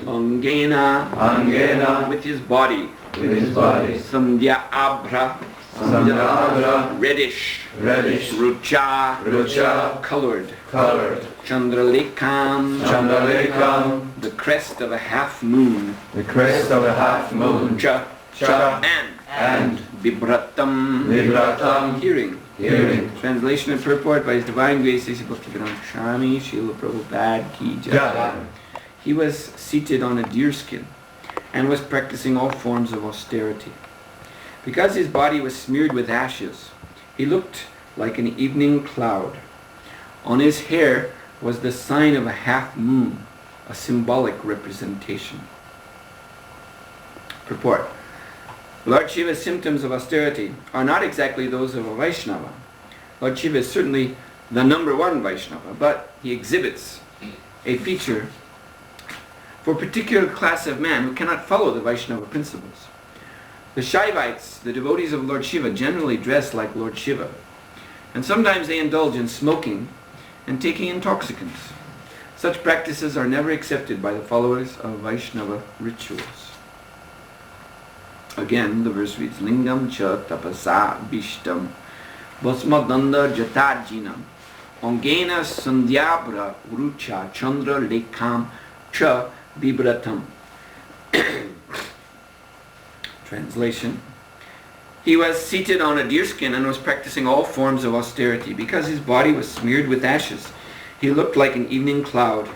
Angena, with his body. Sandhya Abra, reddish. Rucha, colored. Chandralekam, the crest of a half moon. Cha, and Vibratam, hearing. Translation and purport by His Divine Grace Sri Bhaktivedanta Swami Srila Prabhupada Ki Jai. He was seated on a deerskin and was practicing all forms of austerity. Because his body was smeared with ashes, he looked like an evening cloud. On his hair was the sign of a half moon, a symbolic representation. Purport. Lord Shiva's symptoms of austerity are not exactly those of a Vaishnava. Lord Shiva is certainly the number one Vaishnava, but he exhibits a feature for a particular class of man who cannot follow the Vaishnava principles. The Shaivites, the devotees of Lord Shiva, generally dress like Lord Shiva, and sometimes they indulge in smoking and taking intoxicants. Such practices are never accepted by the followers of Vaishnava rituals. Again, the verse reads, Lingam cha tapasa bishtam bhasmadanda jatarjinam ongena sandhyabra rucha chandra lekam cha vibratam. Translation. He was seated on a deerskin and was practicing all forms of austerity. Because his body was smeared with ashes, he looked like an evening cloud.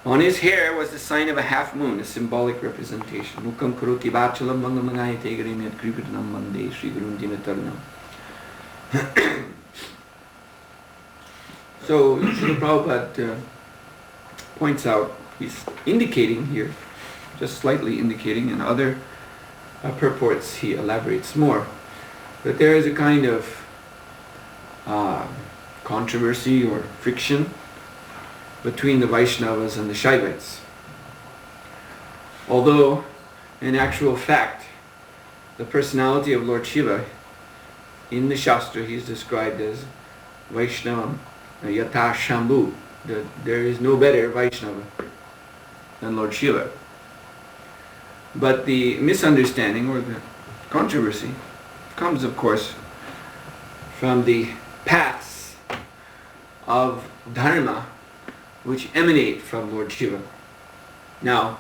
On his hair was the sign of a half moon, a symbolic representation. Mukam karoti vachalam vangamangayate garimyat kripatanam mande Sri Gurun Dinataranam. So, Srila Prabhupada points out, he's indicating here, just slightly indicating, in other purports he elaborates more, that there is a kind of controversy or friction between the Vaishnavas and the Shaivites. Although, in actual fact, the personality of Lord Shiva, in the Shastra he is described as Vaishnavam Yata Shambhu. There is no better Vaishnava than Lord Shiva. But the misunderstanding or the controversy comes, of course, from the paths of dharma which emanate from Lord Shiva. Now,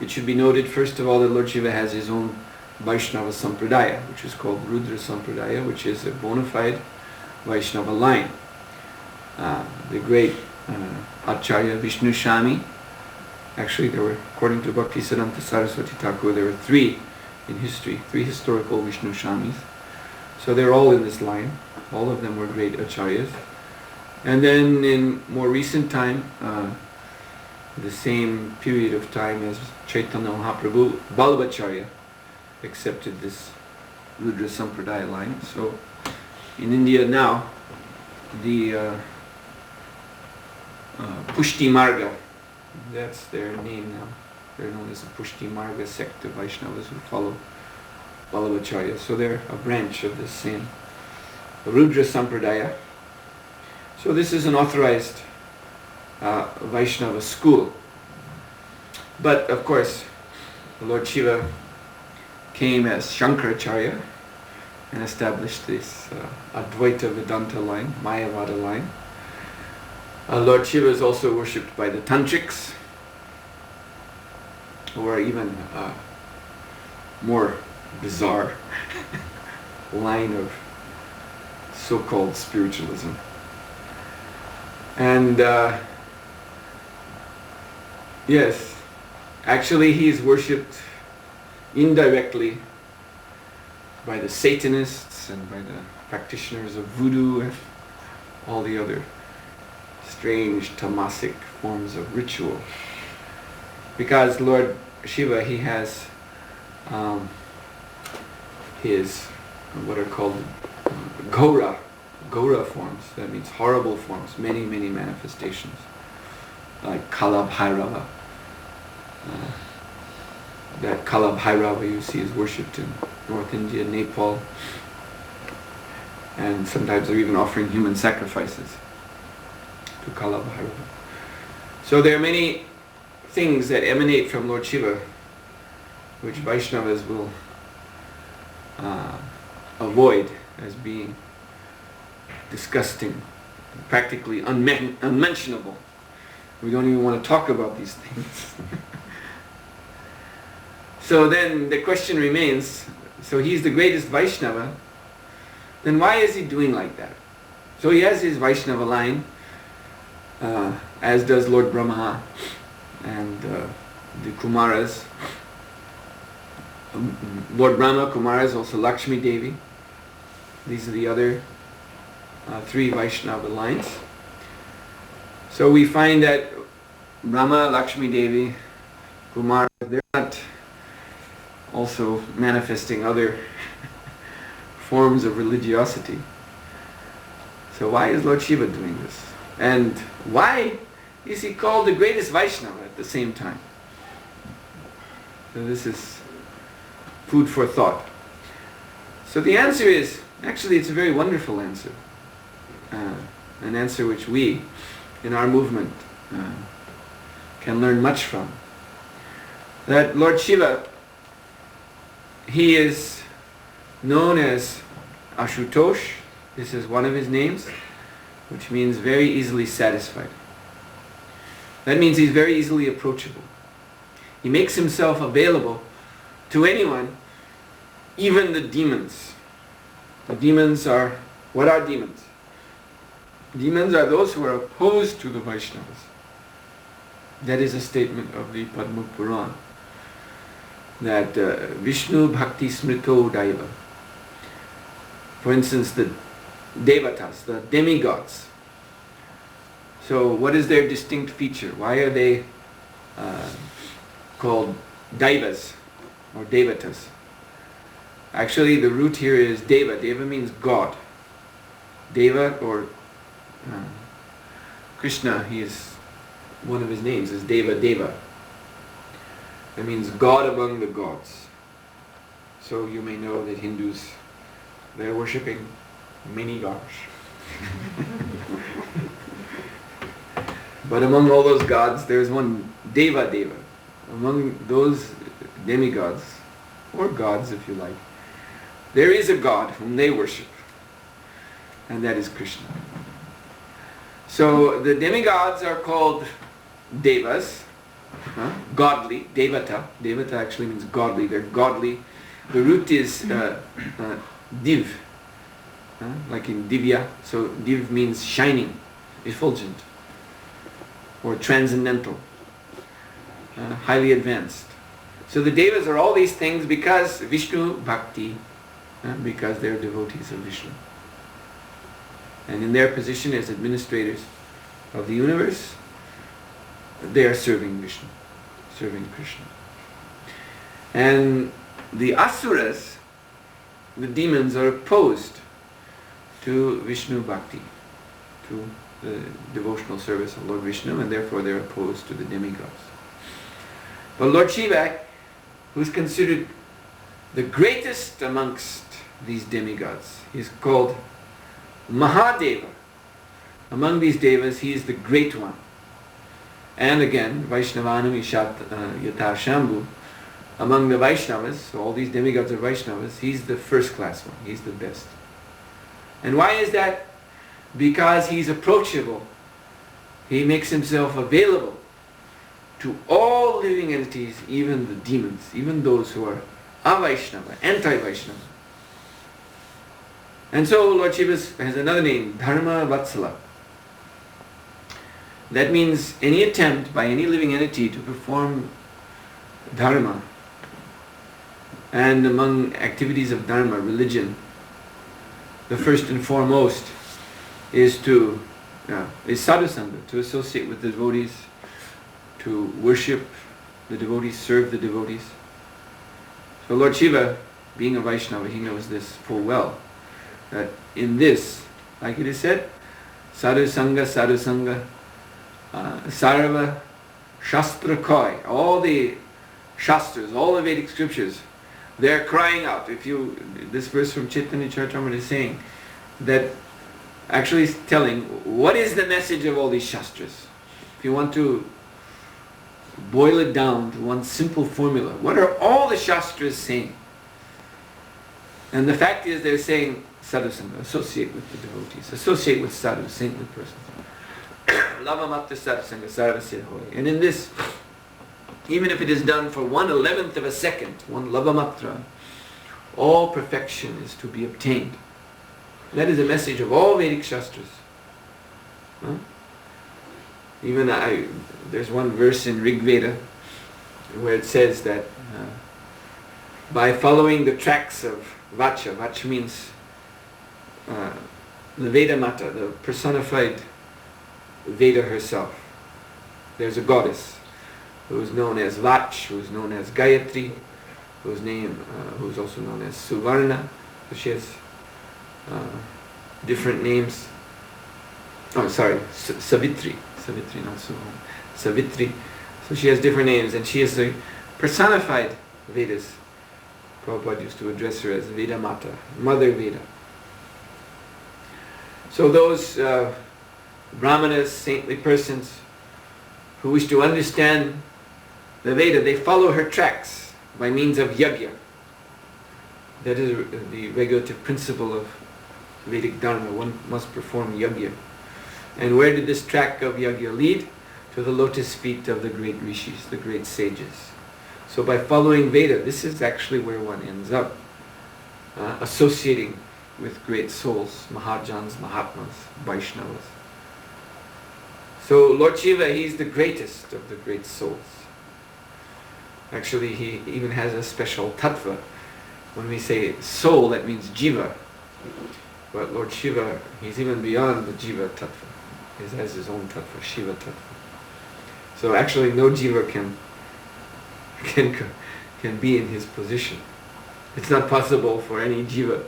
it should be noted first of all that Lord Shiva has his own Vaishnava Sampradaya, which is called Rudra Sampradaya, which is a bona fide Vaishnava line. The great Acharya Vishnu Swami, actually there were, according to Bhaktisiddhanta Saraswati Thakur, there were three in history, three historical Vishnu Swamis. So they're all in this line. All of them were great Acharyas. And then in more recent time, the same period of time as Chaitanya Mahaprabhu, Vallabhacharya accepted this Rudra Sampradaya line. So in India now, the Pushti Marga, that's their name now. They're known as the Pushti Marga sect of Vaishnavas who follow Vallabhacharya. So they're a branch of this same Rudra Sampradaya. So this is an authorized Vaishnava school. But of course, Lord Shiva came as Shankaracharya and established this Advaita Vedanta line, Mayavada line. Lord Shiva is also worshipped by the Tantrics, who are even more bizarre line of so-called spiritualism. And yes, actually he is worshipped indirectly by the Satanists and by the practitioners of voodoo and all the other strange tamasic forms of ritual. Because Lord Shiva, he has his what are called Gaura forms, that means horrible forms, many, many manifestations, like Kalabhairava. That Kalabhairava you see is worshipped in North India, Nepal, and sometimes they're even offering human sacrifices to Kalabhairava. So there are many things that emanate from Lord Shiva, which Vaishnavas will avoid as being disgusting, practically unmentionable. We don't even want to talk about these things. So then the question remains, so he's the greatest Vaishnava, then why is he doing like that? So he has his Vaishnava line, as does Lord Brahma and the Kumaras. Lord Brahma, Kumaras, also Lakshmi Devi. These are the other three Vaishnava lines. So we find that Brahma, Lakshmi Devi, Kumara, they're not also manifesting other forms of religiosity. So why is Lord Shiva doing this? And why is he called the greatest Vaishnava at the same time? So this is food for thought. So the answer is, actually it's a very wonderful answer. An answer which we, in our movement, can learn much from. That Lord Shiva, he is known as Ashutosh. This is one of his names, which means very easily satisfied. That means he's very easily approachable. He makes himself available to anyone, even the demons. The demons are, what are demons? Demons are those who are opposed to the Vaishnavas. That is a statement of the Padma Puran. That Vishnu Bhakti Smrito Daiva. For instance, the Devatas, the demigods. So what is their distinct feature? Why are they called Daivas or Devatas? Actually, the root here is Deva. Deva means God. Deva, or Krishna, he is, one of his names is Deva Deva. That means God among the gods. So you may know that Hindus, they're worshipping many gods. But among all those gods, there's one Deva Deva. Among those demigods, or gods if you like, there is a God whom they worship, and that is Krishna. So the demigods are called Devas, godly, Devata. Devata actually means godly, they're godly. The root is Div, like in Divya. So Div means shining, effulgent, or transcendental, highly advanced. So the Devas are all these things because Vishnu Bhakti, because they're devotees of Vishnu. And in their position as administrators of the universe, they are serving Vishnu, serving Krishna. And the Asuras, the demons, are opposed to Vishnu Bhakti, to the devotional service of Lord Vishnu, and therefore they're opposed to the demigods. But Lord Shiva, who's considered the greatest amongst these demigods, he's called Mahadeva. Among these devas, he is the great one. And again, Vaishnavanam Yata Shambhu, among the Vaishnavas, so all these demigods are Vaishnavas, he's the first class one, he's the best. And why is that? Because he's approachable. He makes himself available to all living entities, even the demons, even those who are avaishnava, anti-Vaishnava. And so Lord Shiva has another name, Dharma Vatsala. That means any attempt by any living entity to perform dharma. And among activities of dharma, religion, the first and foremost is sadhusanga, to associate with the devotees, to worship the devotees, serve the devotees. So Lord Shiva, being a Vaishnava, he knows this full well. That in this, like it is said, sadhusanga, sarva shastra koi, all the shastras, all the Vedic scriptures, they're crying out. This verse from Chaitanya Charitamrita is saying that, actually is telling what is the message of all these shastras. If you want to boil it down to one simple formula. What are all the Shastras saying? And the fact is they're saying sadhusanga, associate with the devotees, associate with sadhus, saintly persons. Lavamatra sadhusanga sarvasya hoy. And in this, even if it is done for 1/11th of a second, one lavamatra, all perfection is to be obtained. That is the message of all Vedic Shastras. Huh? Even there's one verse in Rig Veda where it says that by following the tracks of Vacha, Vacha means the Veda Mata, the personified Veda herself. There's a goddess who is known as Vach, who is known as Gayatri, who's also known as Suvarna. So she has different names. Oh, sorry, Savitri, not Suvarna. Savitri. So she has different names, and she is the personified Vedas. Prabhupada used to address her as Veda Mata, Mother Veda. So those brahmanas, saintly persons, who wish to understand the Veda, they follow her tracks by means of yajna. That is the regulative principle of Vedic Dharma. One must perform yajna. And where did this track of yajna lead? To the lotus feet of the great rishis, the great sages. So by following Veda, this is actually where one ends up, associating with great souls, Mahajans, Mahatmas, Vaishnavas. So Lord Shiva, He's the greatest of the great souls. Actually, He even has a special tattva. When we say soul, that means jiva. But Lord Shiva, He's even beyond the jiva tattva. He has His own tattva, Shiva tattva. So actually no jiva can be in His position. It's not possible for any jiva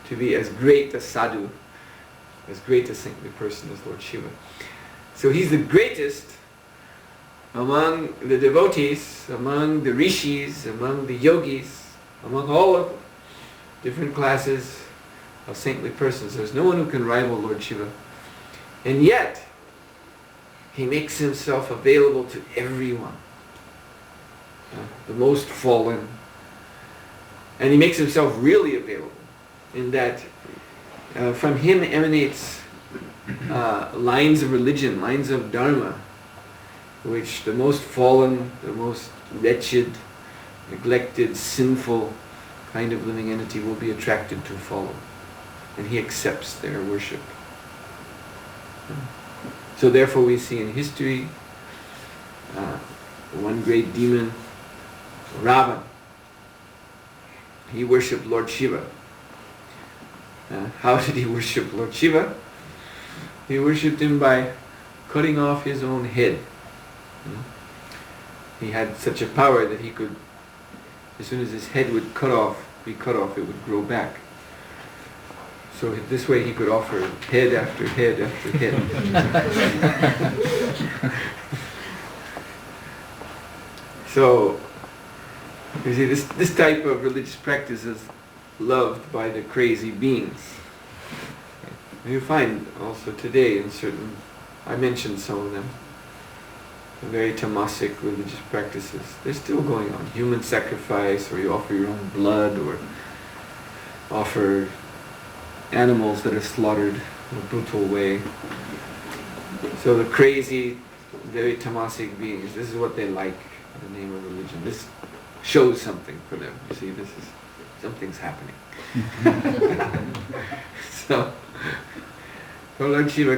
to be as great a sadhu, as great a saintly person as Lord Shiva. So He's the greatest among the devotees, among the rishis, among the yogis, among all of different classes of saintly persons. There's no one who can rival Lord Shiva. And yet, He makes Himself available to everyone. The most fallen. And He makes Himself really available in that from Him emanates lines of religion, lines of dharma, which the most fallen, the most wretched, neglected, sinful kind of living entity will be attracted to follow. And He accepts their worship. So therefore we see in history one great demon, Ravan. He worshipped Lord Shiva. How did he worship Lord Shiva? He worshipped Him by cutting off his own head. He had such a power that he could, as soon as his head would be cut off, it would grow back. So this way he could offer head after head after head. So, you see, this type of religious practice is loved by the crazy beings. And you find also today in certain, I mentioned some of them, very tamasic religious practices. They're still going on. Human sacrifice, or you offer your own blood, or offer animals that are slaughtered in a brutal way. So the crazy, very tamasic beings, this is what they like in the name of religion. This shows something for them. You see, something's happening. So Lord Shiva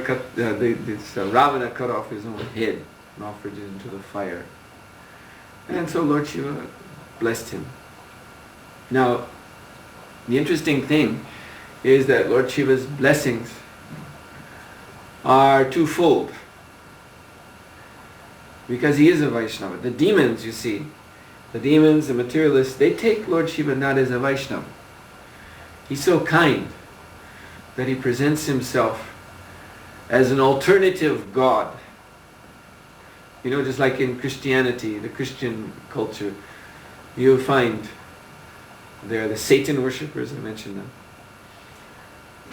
Ravana cut off his own head and offered it into the fire. And so Lord Shiva blessed him. Now, the interesting thing is that Lord Shiva's blessings are twofold. Because he is a Vaishnava. The demons, you see, the materialists, they take Lord Shiva not as a Vaishnava. He's so kind that he presents himself as an alternative God. You know, just like in Christianity, the Christian culture, you'll find there are the Satan worshippers, I mentioned them.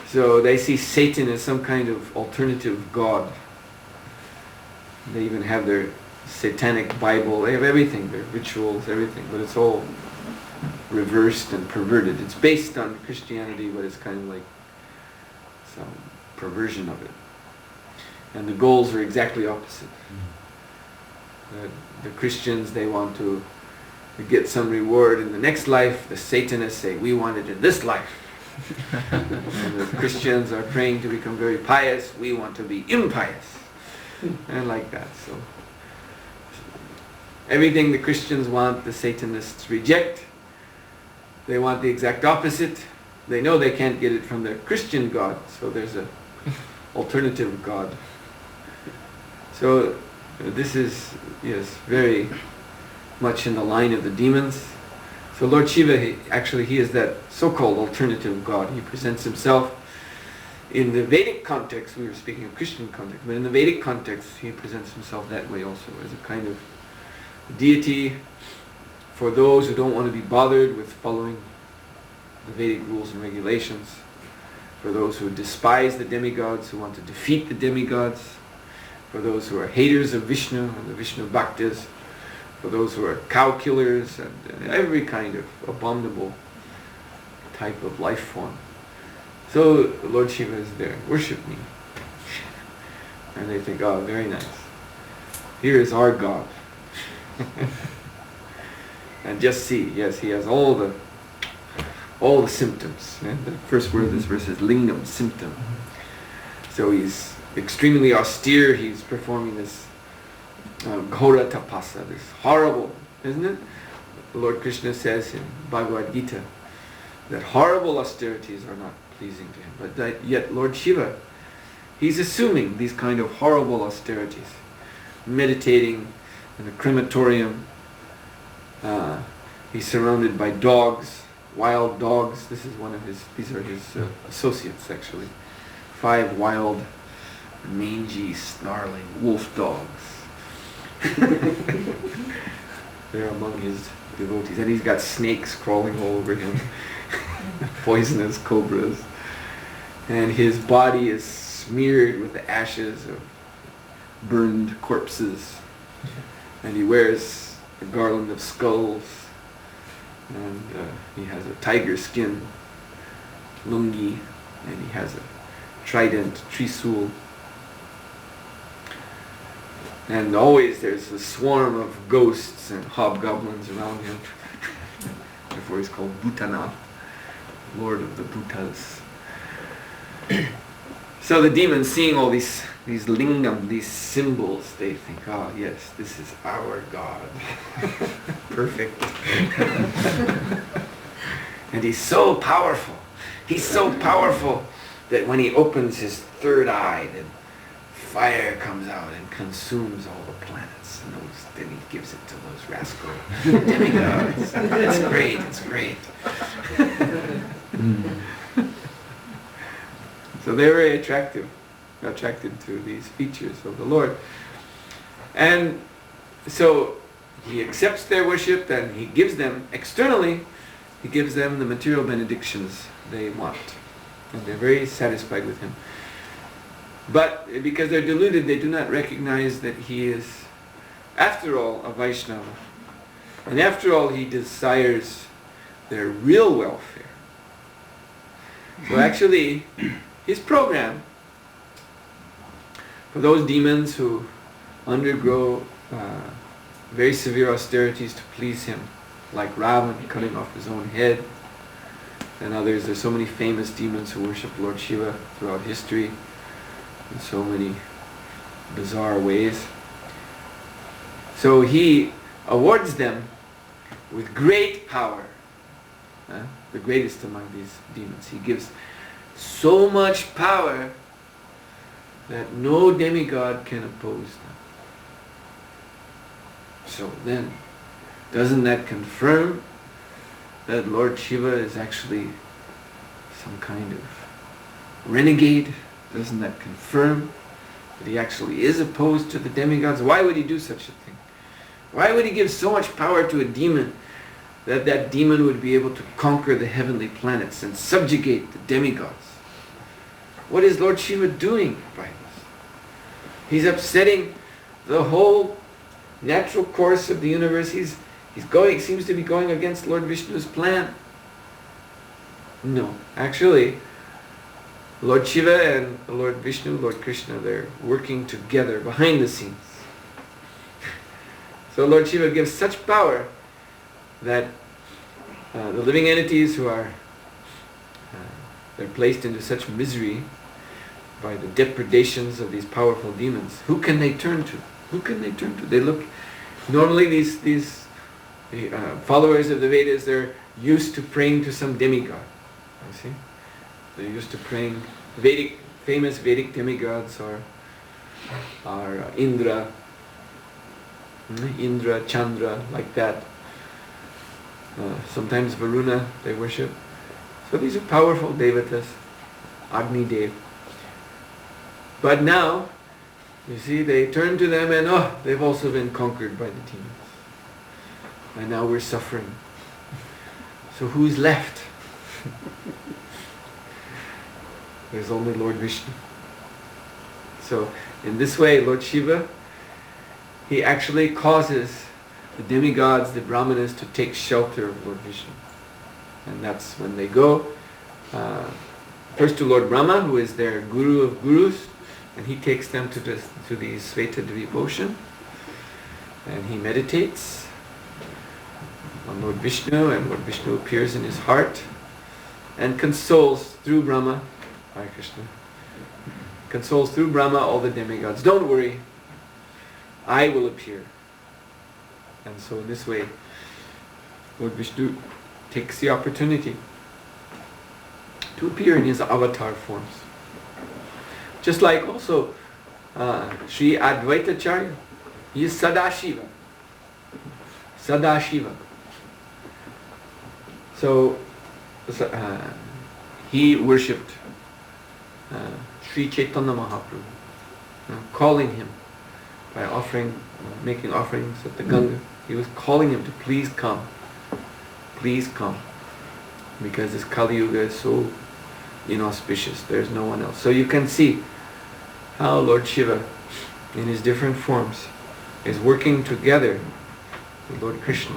So they see Satan as some kind of alternative God. They even have their satanic Bible. They have everything, their rituals, everything, but it's all reversed and perverted. It's based on Christianity, but it's kind of like some perversion of it. And the goals are exactly opposite. The Christians, they want to get some reward in the next life. The Satanists say, we want it in this life. And the Christians are praying to become very pious. We want to be impious. And like that. So everything the Christians want, the Satanists reject. They want the exact opposite. They know they can't get it from their Christian God, so there's a alternative God. So this is, yes, very much in the line of the demons. So Lord Shiva, he is that so-called alternative God. He presents himself in the Vedic context. We were speaking of Christian context, but in the Vedic context, he presents himself that way also, as a kind of deity for those who don't want to be bothered with following the Vedic rules and regulations, for those who despise the demigods, who want to defeat the demigods, for those who are haters of Vishnu and the Vishnu Bhaktas, for those who are cow killers and every kind of abominable type of life form. So Lord Shiva is there, worship me. And they think, oh, very nice. Here is our God. And just see, yes, he has all the symptoms. And the first word of this verse is lingam, symptom. So he's extremely austere. He's performing this ghora tapasa, this horrible, isn't it? The Lord Krishna says in Bhagavad Gita that horrible austerities are not pleasing to him. But that yet Lord Shiva, he's assuming these kind of horrible austerities, meditating in a crematorium. He's surrounded by dogs, wild dogs. These are his associates actually. 5 wild, mangy, snarling wolf dogs. They're among his devotees. And he's got snakes crawling all over him. Poisonous cobras. And his body is smeared with the ashes of burned corpses. And he wears a garland of skulls. And he has a tiger skin lungi. And he has a trident, trisul. And always there's a swarm of ghosts and hobgoblins around him. Therefore he's called Bhutanath, Lord of the Bhutas. So the demons, seeing all these lingam, these symbols, they think, oh yes, this is our God. Perfect. And he's so powerful. He's so powerful that when he opens his third eye, then fire comes out and consumes all the planets. And then he gives it to those rascal demigods. It's great, it's great. So they're very attracted to these features of the Lord. And so he accepts their worship and he gives them, externally, he gives them the material benedictions they want. And they're very satisfied with him. But because they're deluded, they do not recognize that he is, after all, a Vaishnava. And after all, he desires their real welfare. So actually, his program, for those demons who undergo very severe austerities to please him, like Ravan cutting off his own head, and others, there's so many famous demons who worship Lord Shiva throughout history, in so many bizarre ways. So he awards them with great power, the greatest among these demons. He gives so much power that no demigod can oppose them. So then, doesn't that confirm that Lord Shiva is actually some kind of renegade? Doesn't that confirm that he actually is opposed to the demigods? Why would he do such a thing? Why would he give so much power to a demon that that demon would be able to conquer the heavenly planets and subjugate the demigods? What is Lord Shiva doing by this? He's upsetting the whole natural course of the universe, seems to be going against Lord Vishnu's plan. No, actually, Lord Shiva and Lord Vishnu, Lord Krishna, they're working together behind the scenes. So Lord Shiva gives such power that the living entities who are they're placed into such misery by the depredations of these powerful demons. Who can they turn to? Who can they turn to? They look. Normally, these followers of the Vedas, they're used to praying to some demigod. You see, they're used to praying. Famous Vedic demigods are Indra, Chandra, like that. Sometimes Varuna they worship. So these are powerful devatas, Agni Dev. But now, you see, they turn to them and they've also been conquered by the demons. And now we're suffering. So who's left? There's only Lord Vishnu. So in this way, Lord Shiva, he actually causes the demigods, the brahmanas, to take shelter of Lord Vishnu. And that's when they go first to Lord Brahma, who is their guru of gurus, and he takes them to the Svetadvip ocean, and he meditates on Lord Vishnu, and Lord Vishnu appears in his heart and consoles through Brahma, Hare Krishna, consoles through Brahma all the demigods. Don't worry, I will appear. And so in this way, Lord Vishnu takes the opportunity to appear in his avatar forms. Just like also Sri Advaitacharya, he is Sadashiva. Sadashiva. So he worshipped Sri Chaitanya Mahaprabhu, calling him by making offerings at the Ganga. He was calling him to please come, because this Kali Yuga is so inauspicious. There's no one else. So you can see how Lord Shiva, in his different forms, is working together with Lord Krishna.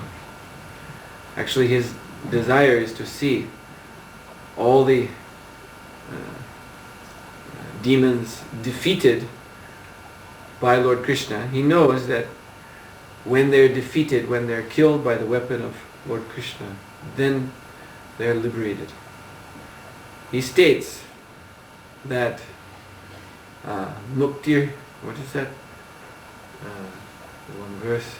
Actually, his desire is to see all the demons defeated by Lord Krishna. He knows that when they're defeated, when they're killed by the weapon of Lord Krishna, then they're liberated. He states that Muktir, what is that? One verse.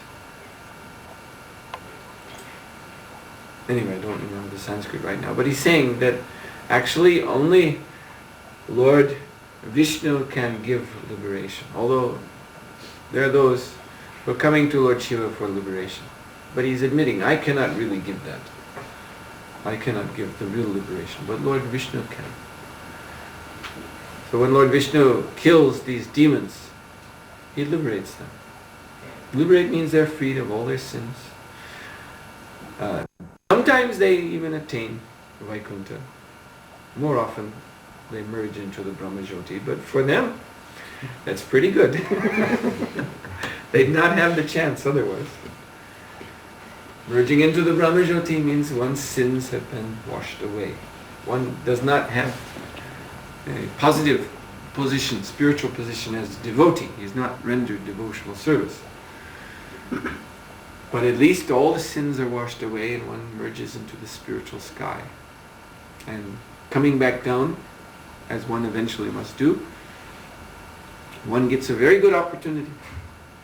Anyway, I don't remember the Sanskrit right now, but he's saying that actually only Lord Vishnu can give liberation, although there are those who are coming to Lord Shiva for liberation. But he's admitting, I cannot really give that. I cannot give the real liberation, but Lord Vishnu can. So when Lord Vishnu kills these demons, he liberates them. Liberate means they're freed of all their sins. Sometimes they even attain Vaikuntha. More often they merge into the Brahmajyoti, but for them, that's pretty good. They'd not have the chance otherwise. Merging into the Brahmajyoti means one's sins have been washed away. One does not have a positive position, spiritual position as a devotee. He is not rendered devotional service. But at least all the sins are washed away and one merges into the spiritual sky. And coming back down, as one eventually must do, one gets a very good opportunity.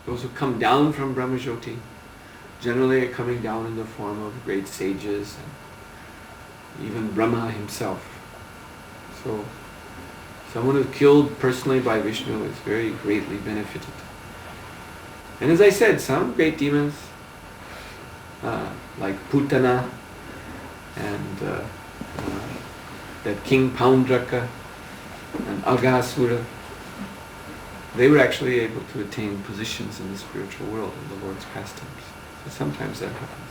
Those who come down from Brahmajyoti generally are coming down in the form of great sages and even Brahma himself. So someone who's killed personally by Vishnu is very greatly benefited. And as I said, some great demons like Putana and that King Paundraka and Aghasura, they were actually able to attain positions in the spiritual world in the Lord's pastimes. So sometimes that happens.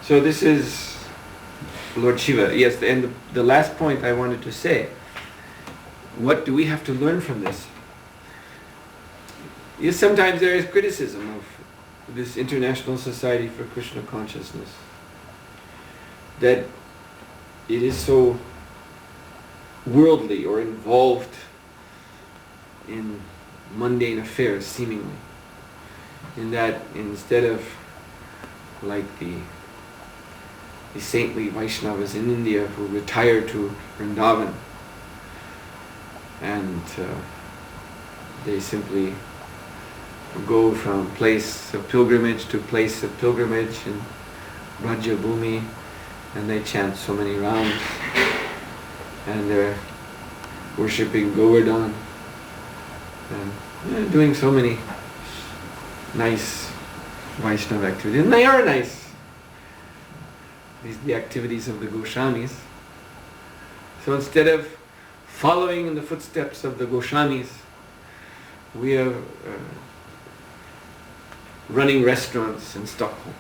So this is Lord Shiva. Yes, and the last point I wanted to say, what do we have to learn from this? Yes, sometimes there is criticism of this International Society for Krishna Consciousness, that it is so worldly or involved in mundane affairs, seemingly. In that instead of like the saintly Vaishnavas in India who retire to Vrindavan and they simply go from place of pilgrimage to place of pilgrimage in Raja Bhumi, and they chant so many rounds and they're worshipping Govardhan and doing so many nice Vaishnava activities, and they are nice. These are the activities of the Goswamis. So instead of following in the footsteps of the Goswamis, we are running restaurants in Stockholm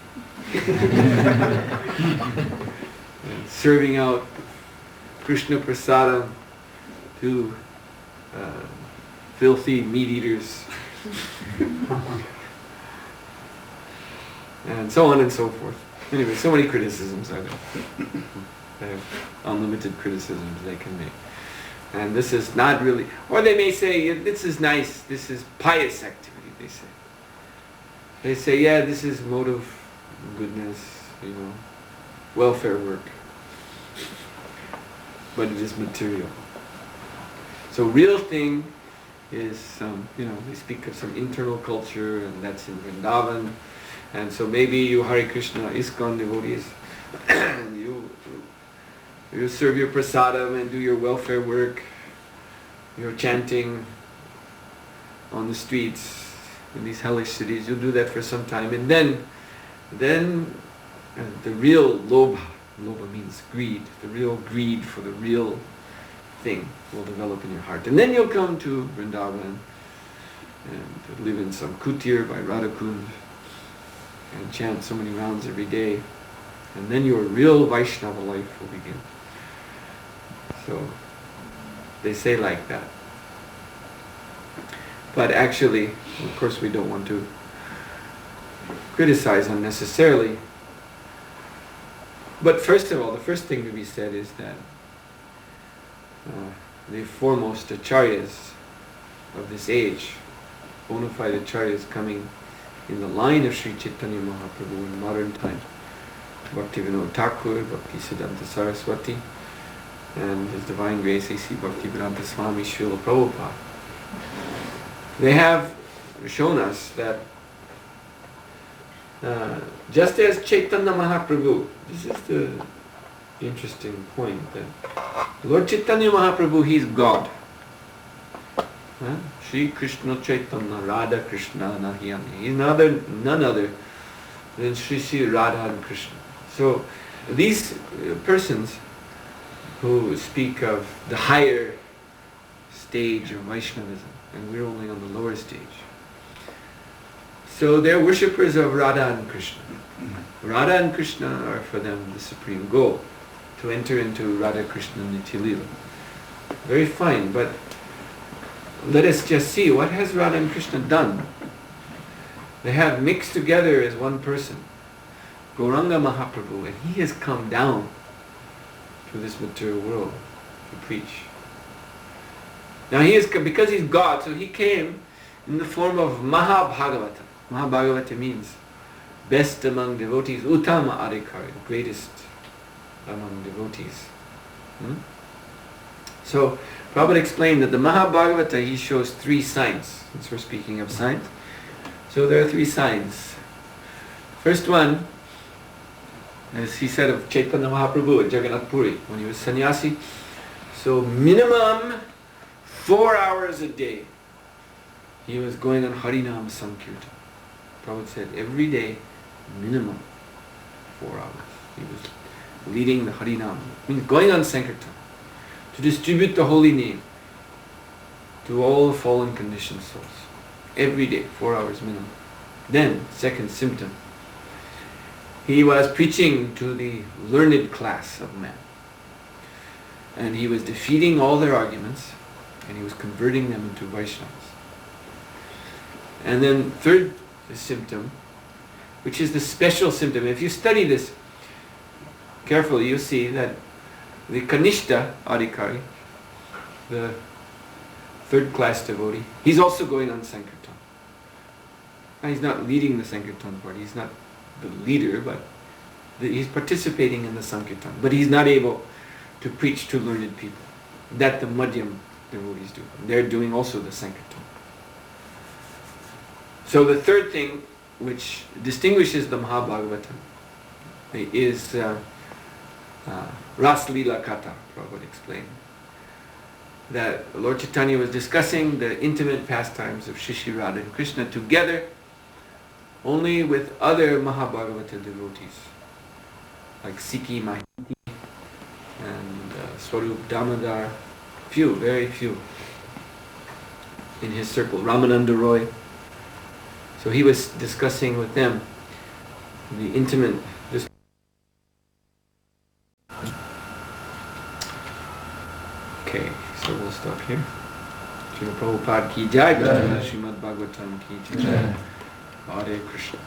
and serving out Krishna Prasadam to filthy meat eaters and so on and so forth. Anyway, so many criticisms are there. They have unlimited criticisms they can make. And this is not really, or they may say, this is nice, this is pious activity, they say. They say, yeah, this is mode of goodness, welfare work. But it is material. So real thing is, they speak of some internal culture, and that's in Vrindavan. And so maybe you Hare Krishna ISKCON devotees, you serve your prasadam and do your welfare work, you're chanting on the streets in these hellish cities, you'll do that for some time, and then the real lobha means greed, the real greed for the real thing will develop in your heart. And then you'll come to Vrindavan and live in some kutir by Radhakund and chant so many rounds every day, and then your real Vaishnava life will begin. So they say like that. But actually, of course, we don't want to criticize unnecessarily. But first of all, the first thing to be said is that the foremost acharyas of this age, bona fide acharyas coming in the line of Sri Chaitanya Mahaprabhu in modern time, Bhaktivinoda Thakur, Bhaktisiddhanta Saraswati, and His Divine Grace A.C. Bhaktivedanta Swami Srila Prabhupada. They have shown us that just as Chaitanya Mahaprabhu, this is the interesting point, that Lord Chaitanya Mahaprabhu, He is God. Shri Krishna Chaitanya Radha Krishna Nahiyani. He is none other than Shri Sri Radha and Krishna. So these persons who speak of the higher stage of Vaishnavism, and we're only on the lower stage. So they're worshippers of Radha and Krishna. Radha and Krishna are for them the supreme goal, to enter into Radha Krishna Nitya Lila. Very fine, but let us just see, what has Radha and Krishna done? They have mixed together as one person, Gauranga Mahaprabhu, and he has come down to this material world to preach. Now because he's God, so he came in the form of Mahabhagavata. Mahabhagavata means best among devotees, Uttama Adhikari, greatest among devotees. So Prabhupada explained that the Mahabhagavata, he shows 3 signs, since we're speaking of signs. So there are 3 signs. First one, as he said of Chaitanya Mahaprabhu at Jagannath Puri, when he was sannyasi, so minimum 4 hours a day, he was going on Harinam Sankirtan. Prabhupada said every day, minimum 4 hours. He was leading the Harinam, means going on Sankirtan, to distribute the holy name to all the fallen conditioned souls. Every day, 4 hours minimum. Then, second symptom, he was preaching to the learned class of men. And he was defeating all their arguments, and he was converting them into Vaishnavas. And then third symptom, which is the special symptom. If you study this carefully, you'll see that the Kanishta Adhikari, the third class devotee, he's also going on Sankirtan. Now, he's not leading the Sankirtan party, he's not the leader, but he's participating in the Sankirtan. But he's not able to preach to learned people. That the Madhyam devotees do. They're doing also the Sankirtan. So the third thing which distinguishes the Mahabhagavatam is Ras Lila Katha, Prabhupada explained. That Lord Chaitanya was discussing the intimate pastimes of Shri Radha and Krishna together only with other Mahabhagavata devotees, like Siki Mahiti and Swarup Damodar, few, very few in his circle, Ramananda Roy. So he was discussing with them the intimate. Okay, so we'll stop here. Srila Prabhupada ki jai, Srimad Bhagavatam ki jai. Hare Krishna.